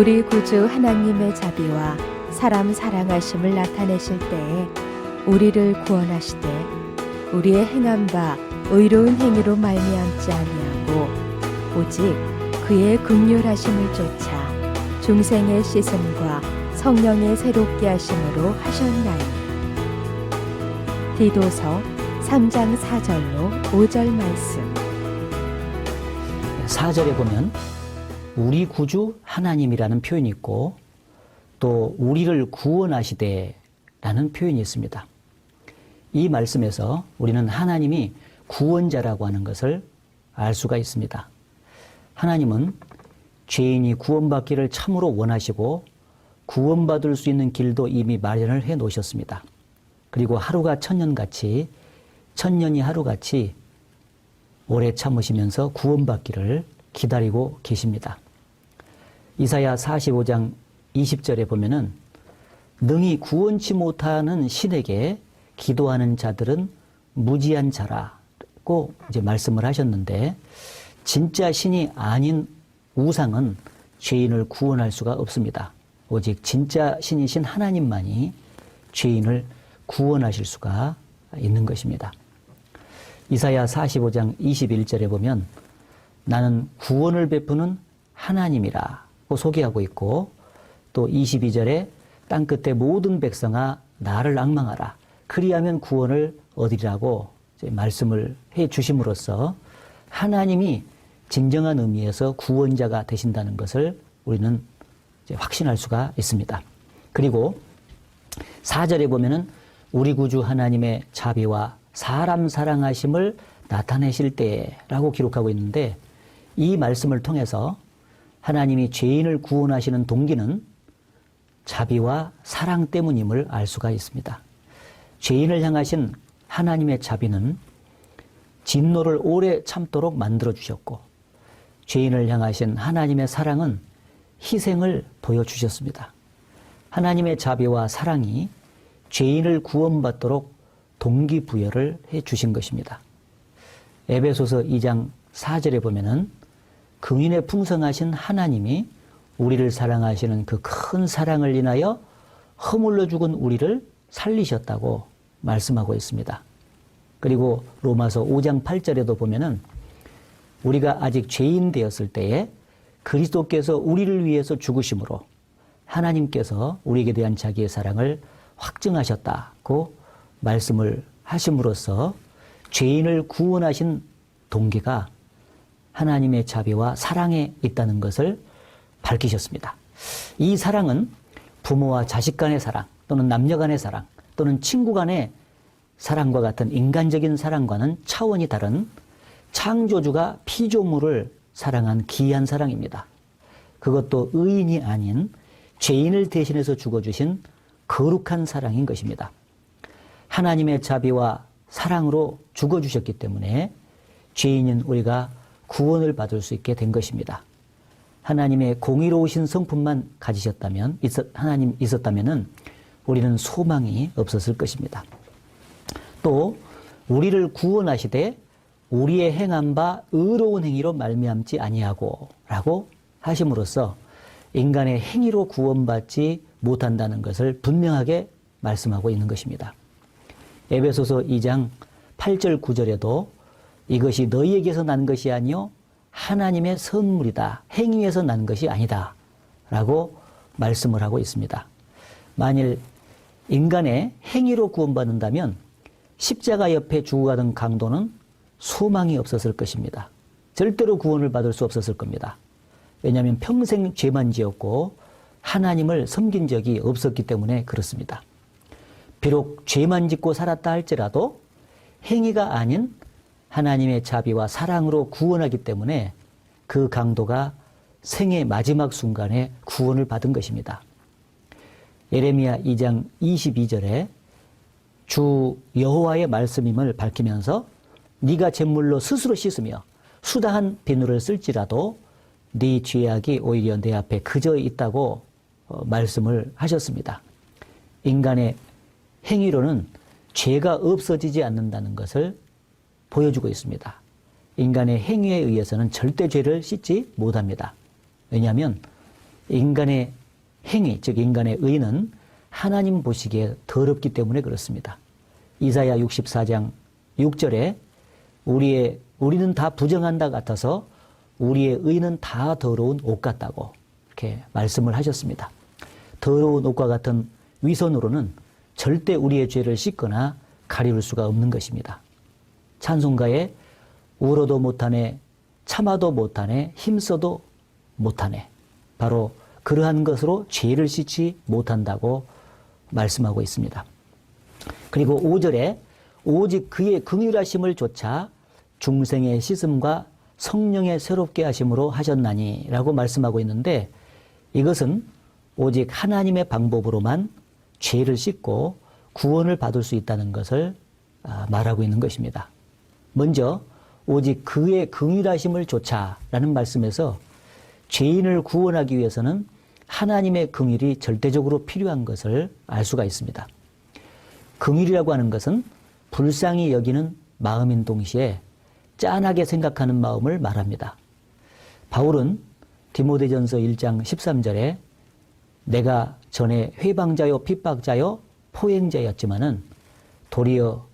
우리 구주 하나님의 자비와 사람 사랑하심을 나타내실 때에 우리를 구원하시되 우리의 행한 바 의로운 행위로 말미암지 아니하고 오직 그의 긍휼하심을 쫓아 중생의 씻음과 성령의 새롭게 하심으로 하셨나니. 디도서 3장 4절로 5절 말씀. 4절에 보면 우리 구주 하나님이라는 표현이 있고 또 우리를 구원하시되 라는 표현이 있습니다. 이 말씀에서 우리는 하나님이 구원자라고 하는 것을 알 수가 있습니다. 하나님은 죄인이 구원받기를 참으로 원하시고 구원받을 수 있는 길도 이미 마련을 해 놓으셨습니다. 그리고 하루가 천년같이, 천년이 하루같이 오래 참으시면서 구원받기를 기다리고 계십니다. 이사야 45장 20절에 보면은 능히 구원치 못하는 신에게 기도하는 자들은 무지한 자라고 이제 말씀을 하셨는데, 진짜 신이 아닌 우상은 죄인을 구원할 수가 없습니다. 오직 진짜 신이신 하나님만이 죄인을 구원하실 수가 있는 것입니다. 이사야 45장 21절에 보면 나는 구원을 베푸는 하나님이라고 소개하고 있고, 또 22절에 땅끝의 모든 백성아 나를 앙망하라 그리하면 구원을 얻으리라고 말씀을 해 주심으로써 하나님이 진정한 의미에서 구원자가 되신다는 것을 우리는 확신할 수가 있습니다. 그리고 4절에 보면은 우리 구주 하나님의 자비와 사람 사랑하심을 나타내실 때라고 기록하고 있는데, 이 말씀을 통해서 하나님이 죄인을 구원하시는 동기는 자비와 사랑 때문임을 알 수가 있습니다. 죄인을 향하신 하나님의 자비는 진노를 오래 참도록 만들어 주셨고, 죄인을 향하신 하나님의 사랑은 희생을 보여주셨습니다. 하나님의 자비와 사랑이 죄인을 구원받도록 동기부여를 해 주신 것입니다. 에베소서 2장 4절에 보면은 긍휼에 풍성하신 하나님이 우리를 사랑하시는 그 큰 사랑을 인하여 허물러 죽은 우리를 살리셨다고 말씀하고 있습니다. 그리고 로마서 5장 8절에도 보면은 우리가 아직 죄인 되었을 때에 그리스도께서 우리를 위해서 죽으심으로 하나님께서 우리에게 대한 자기의 사랑을 확증하셨다고 말씀을 하심으로써 죄인을 구원하신 동기가 하나님의 자비와 사랑에 있다는 것을 밝히셨습니다. 이 사랑은 부모와 자식 간의 사랑, 또는 남녀 간의 사랑, 또는 친구 간의 사랑과 같은 인간적인 사랑과는 차원이 다른 창조주가 피조물을 사랑한 기이한 사랑입니다. 그것도 의인이 아닌 죄인을 대신해서 죽어주신 거룩한 사랑인 것입니다. 하나님의 자비와 사랑으로 죽어주셨기 때문에 죄인인 우리가 구원을 받을 수 있게 된 것입니다. 하나님의 공의로우신 성품만 가지셨다면, 하나님 있었다면은 우리는 소망이 없었을 것입니다. 또 우리를 구원하시되 우리의 행한 바 의로운 행위로 말미암지 아니하고 라고 하심으로써 인간의 행위로 구원받지 못한다는 것을 분명하게 말씀하고 있는 것입니다. 에베소서 2장 8절 9절에도 이것이 너희에게서 난 것이 아니요 하나님의 선물이다. 행위에서 난 것이 아니다. 라고 말씀을 하고 있습니다. 만일 인간의 행위로 구원받는다면 십자가 옆에 죽어가던 강도는 소망이 없었을 것입니다. 절대로 구원을 받을 수 없었을 겁니다. 왜냐하면 평생 죄만 지었고 하나님을 섬긴 적이 없었기 때문에 그렇습니다. 비록 죄만 짓고 살았다 할지라도 행위가 아닌 하나님의 자비와 사랑으로 구원하기 때문에 그 강도가 생의 마지막 순간에 구원을 받은 것입니다. 예레미야 2장 22절에 주 여호와의 말씀임을 밝히면서 네가 잿물로 스스로 씻으며 수다한 비누를 쓸지라도 네 죄악이 오히려 내 앞에 그저 있다고 말씀을 하셨습니다. 인간의 행위로는 죄가 없어지지 않는다는 것을 보여주고 있습니다. 인간의 행위에 의해서는 절대 죄를 씻지 못합니다. 왜냐하면 인간의 행위, 즉 인간의 의는 하나님 보시기에 더럽기 때문에 그렇습니다. 이사야 64장 6절에 우리는 다 부정한다 같아서 우리의 의는 다 더러운 옷 같다고 이렇게 말씀을 하셨습니다. 더러운 옷과 같은 위선으로는 절대 우리의 죄를 씻거나 가리울 수가 없는 것입니다. 찬송가에 울어도 못하네, 참아도 못하네, 힘써도 못하네. 바로 그러한 것으로 죄를 씻지 못한다고 말씀하고 있습니다. 그리고 5절에 오직 그의 긍휼하심을 좇아 중생의 씻음과 성령의 새롭게 하심으로 하셨나니 라고 말씀하고 있는데, 이것은 오직 하나님의 방법으로만 죄를 씻고 구원을 받을 수 있다는 것을 말하고 있는 것입니다. 먼저 오직 그의 긍휼하심을 좇아 라는 말씀에서 죄인을 구원하기 위해서는 하나님의 긍휼이 절대적으로 필요한 것을 알 수가 있습니다. 긍휼이라고 하는 것은 불쌍히 여기는 마음인 동시에 짠하게 생각하는 마음을 말합니다. 바울은 디모데전서 1장 13절에 내가 전에 회방자요 핍박자요 포행자였지만은 도리어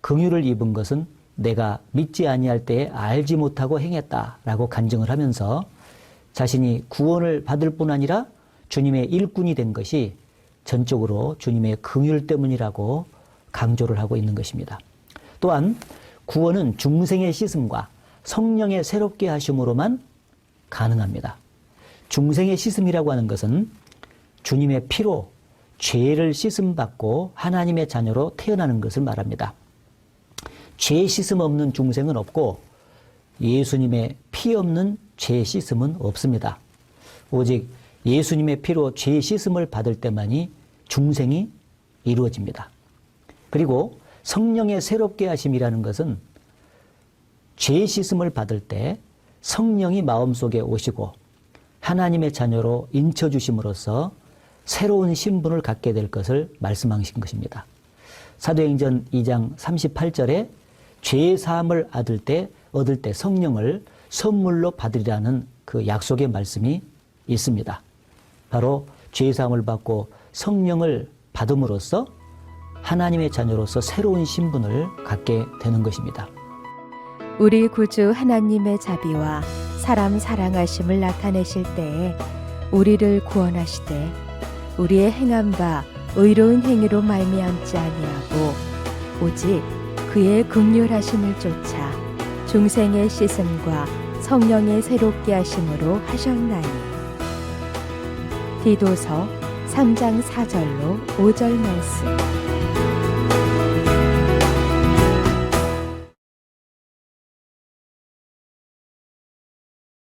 긍휼을 입은 것은 내가 믿지 아니할 때에 알지 못하고 행했다라고 간증을 하면서 자신이 구원을 받을 뿐 아니라 주님의 일꾼이 된 것이 전적으로 주님의 긍휼 때문이라고 강조를 하고 있는 것입니다. 또한 구원은 중생의 씻음과 성령의 새롭게 하심으로만 가능합니다. 중생의 씻음이라고 하는 것은 주님의 피로 죄를 씻음받고 하나님의 자녀로 태어나는 것을 말합니다. 죄 씻음 없는 중생은 없고 예수님의 피 없는 죄 씻음은 없습니다. 오직 예수님의 피로 죄 씻음을 받을 때만이 중생이 이루어집니다. 그리고 성령의 새롭게 하심이라는 것은 죄 씻음을 받을 때 성령이 마음속에 오시고 하나님의 자녀로 인쳐주심으로써 새로운 신분을 갖게 될 것을 말씀하신 것입니다. 사도행전 2장 38절에 죄 사함을 얻을 때 성령을 선물로 받으리라는 그 약속의 말씀이 있습니다. 바로 죄 사함을 받고 성령을 받음으로써 하나님의 자녀로서 새로운 신분을 갖게 되는 것입니다. 우리 구주 하나님의 자비와 사람 사랑하심을 나타내실 때에 우리를 구원하시되 우리의 행함과 의로운 행위로 말미암지 아니하고 오직 그의 긍휼하심을 쫓아 중생의 씻음과 성령의 새롭게 하심으로 하셨나니. 디도서 3장 4절로 5절 말씀.